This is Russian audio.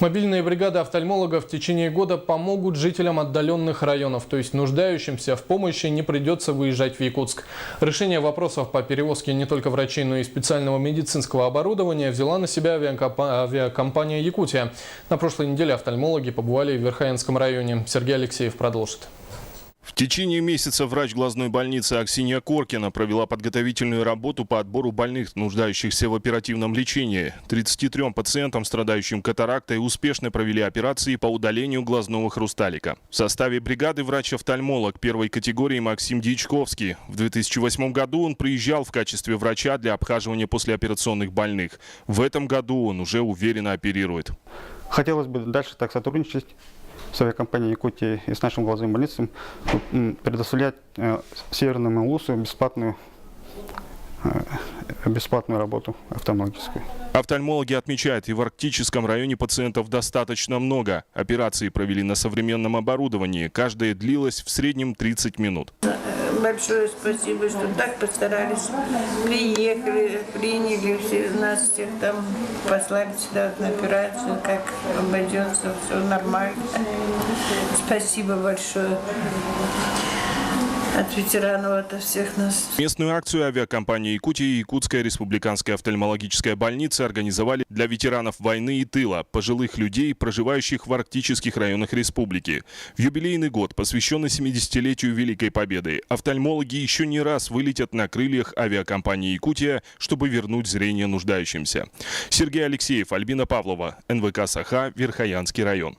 Мобильные бригады офтальмологов в течение года помогут жителям отдаленных районов, то есть нуждающимся в помощи не придется выезжать в Якутск. Решение вопросов по перевозке не только врачей, но и специального медицинского оборудования взяла на себя авиакомпания «Якутия». На прошлой неделе офтальмологи побывали в Верхоянском районе. Сергей Алексеев продолжит. В течение месяца врач глазной больницы Аксинья Коркина провела подготовительную работу по отбору больных, нуждающихся в оперативном лечении. 33 пациентам, страдающим катарактой, успешно провели операции по удалению глазного хрусталика. В составе бригады врач-офтальмолог первой категории Максим Дьячковский. В 2008 году он приезжал в качестве врача для обхаживания послеоперационных больных. В этом году он уже уверенно оперирует. Хотелось бы дальше так сотрудничать с авиакомпанией «Якутия» и с нашим глазным больницам, предоставлять Северному Улусу бесплатную работу офтальмологическую. Офтальмологи отмечают, и в арктическом районе пациентов достаточно много. Операции провели на современном оборудовании. Каждая длилась в среднем 30 минут. Большое спасибо, что так постарались. Приехали, приняли нас всех там, послали сюда на операцию, как обойдется, все нормально. Спасибо большое от ветеранов, от всех нас. Местную акцию авиакомпании «Якутия» и Якутская республиканская офтальмологическая больница организовали для ветеранов войны и тыла, пожилых людей, проживающих в арктических районах республики. В юбилейный год, посвященный 70-летию Великой Победы, офтальмологи еще не раз вылетят на крыльях авиакомпании «Якутия», чтобы вернуть зрение нуждающимся. Сергей Алексеев, Альбина Павлова, НВК «Саха», Верхоянский район.